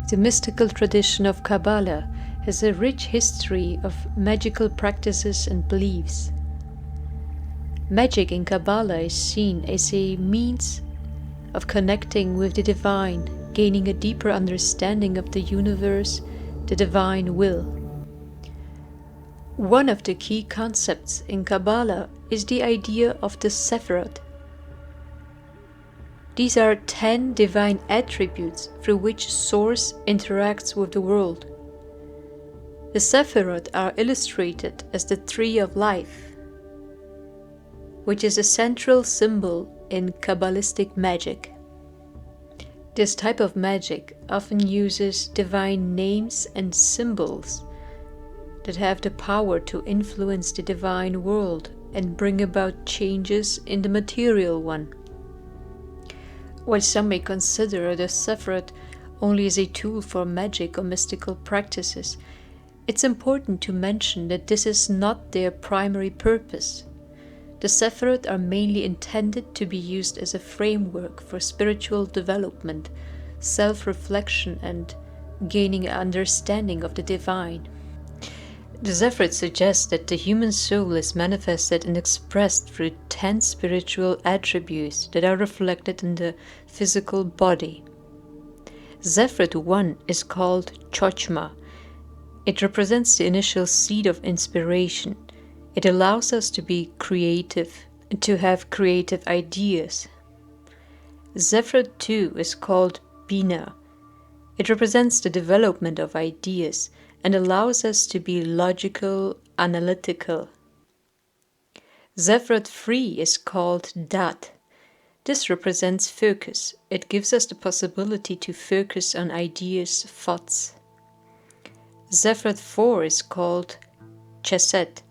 The mystical tradition of Kabbalah has a rich history of magical practices and beliefs. Magic in Kabbalah is seen as a means of connecting with the divine, gaining a deeper understanding of the universe, the divine will. One of the key concepts in Kabbalah is the idea of the sefirot. These are 10 divine attributes through which Source interacts with the world. The sefirot are illustrated as the tree of life, which is a central symbol in Kabbalistic magic. This type of magic often uses divine names and symbols that have the power to influence the divine world and bring about changes in the material one. While some may consider the sefirot only as a tool for magic or mystical practices, it's important to mention that this is not their primary purpose. The sefirot are mainly intended to be used as a framework for spiritual development, self-reflection, and gaining an understanding of the divine. The sefirot suggests that the human soul is manifested and expressed through 10 spiritual attributes that are reflected in the physical body. Sefirot 1 is called Chochmah. It represents the initial seed of inspiration. It allows us to be creative and to have creative ideas. Sefirot 2 is called Binah. It represents the development of ideas and allows us to be logical, analytical. Sefirot 3 is called Dat. This represents focus. It gives us the possibility to focus on ideas, thoughts. Sefirot 4 is called Chesed.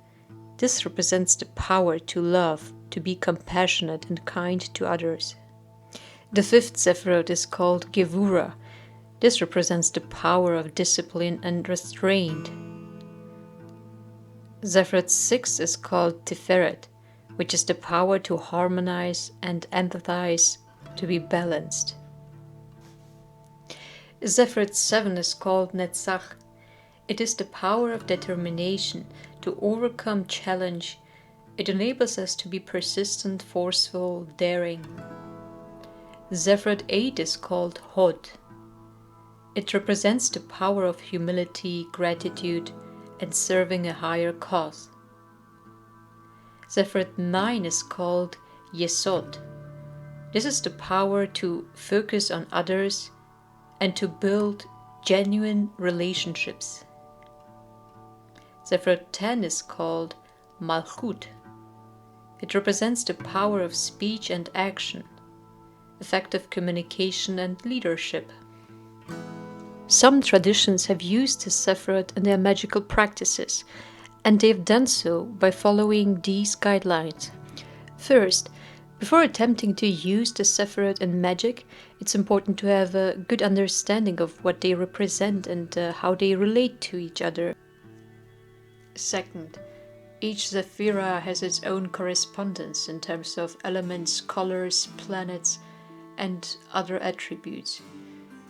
This represents the power to love, to be compassionate and kind to others. The 5th sefirot is called Gevurah. This represents the power of discipline and restraint. Sefirot 6 is called Tiferet, which is the power to harmonize and empathize, to be balanced. Sefirot 7 is called Netzach. It is the power of determination to overcome challenge. It enables us to be persistent, forceful, daring. Sefirot 8 is called Hod. It represents the power of humility, gratitude, and serving a higher cause. Sefirot 9 is called Yesod. This is the power to focus on others and to build genuine relationships. Sefirot 10 is called Malchut. It represents the power of speech and action, effective communication and leadership. Some traditions have used the sefirot in their magical practices, and they've done so by following these guidelines. First, before attempting to use the sefirot in magic, it's important to have a good understanding of what they represent and how they relate to each other. Second, each sephirah has its own correspondence in terms of elements, colors, planets, and other attributes.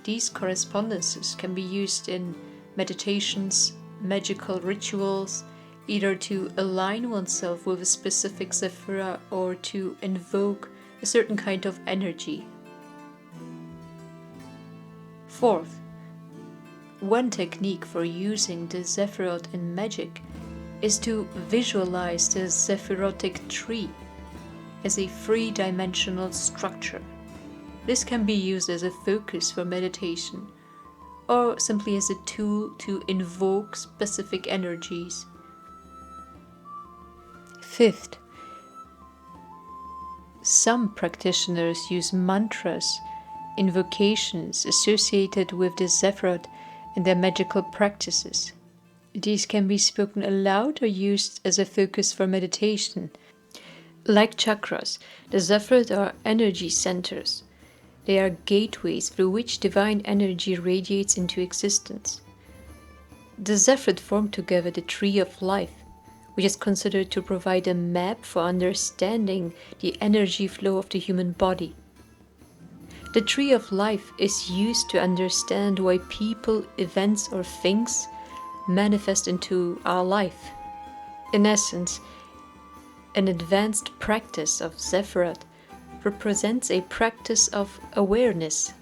These correspondences can be used in meditations, magical rituals, either to align oneself with a specific sephirah or to invoke a certain kind of energy. Fourth, one technique for using the sefirot in magic is to visualize the sephirotic tree as a three-dimensional structure. This can be used as a focus for meditation, or simply as a tool to invoke specific energies. Fifth, some practitioners use mantras, invocations associated with the sefirot in their magical practices. These can be spoken aloud or used as a focus for meditation. Like chakras, the sefirot are energy centers. They are gateways through which divine energy radiates into existence. The sefirot form together the tree of life, which is considered to provide a map for understanding the energy flow of the human body. The tree of life is used to understand why people, events, or things manifest into our life. In essence, an advanced practice of Sephiroth represents a practice of awareness.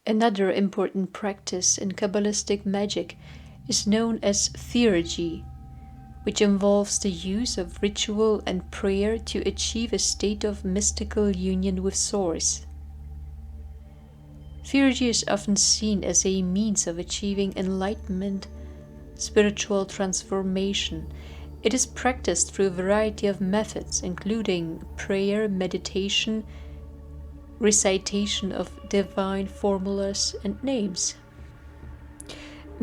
Another important practice in Kabbalistic magic is known as Theurgy, which involves the use of ritual and prayer to achieve a state of mystical union with Source. Theurgy is often seen as a means of achieving enlightenment, spiritual transformation. It is practiced through a variety of methods, including prayer, meditation, recitation of divine formulas and names.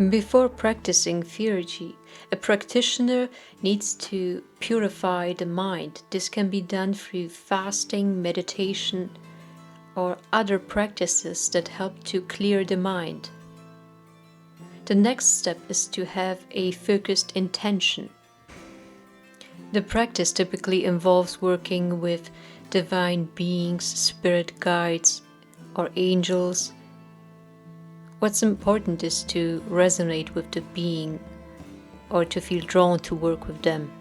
Before practicing Theurgy, a practitioner needs to purify the mind. This can be done through fasting, meditation, or other practices that help to clear the mind. The next step is to have a focused intention. The practice typically involves working with divine beings, spirit guides, or angels. What's important is to resonate with the being or to feel drawn to work with them.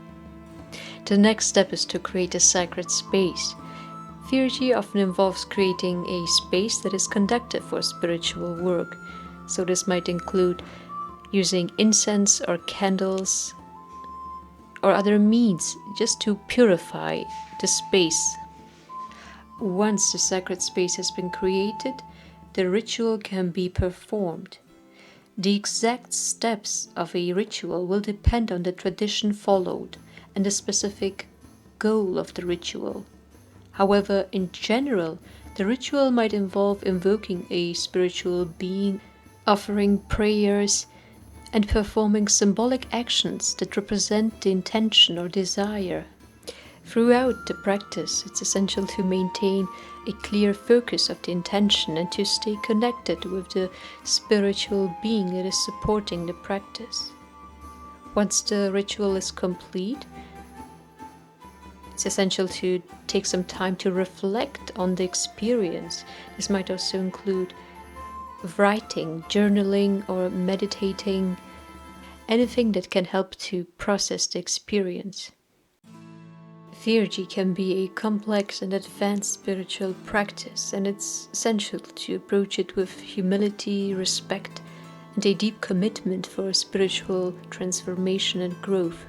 The next step is to create a sacred space. Theurgy often involves creating a space that is conducive for spiritual work, so this might include using incense or candles or other means just to purify the space. Once the sacred space has been created, the ritual can be performed. The exact steps of a ritual will depend on the tradition followed and the specific goal of the ritual. However, in general, the ritual might involve invoking a spiritual being, offering prayers, and performing symbolic actions that represent the intention or desire. Throughout the practice, it's essential to maintain a clear focus of the intention and to stay connected with the spiritual being that is supporting the practice. Once the ritual is complete, it's essential to take some time to reflect on the experience. This might also include writing, journaling, or meditating, anything that can help to process the experience. Theurgy can be a complex and advanced spiritual practice, and it's essential to approach it with humility, respect, and a deep commitment for spiritual transformation and growth.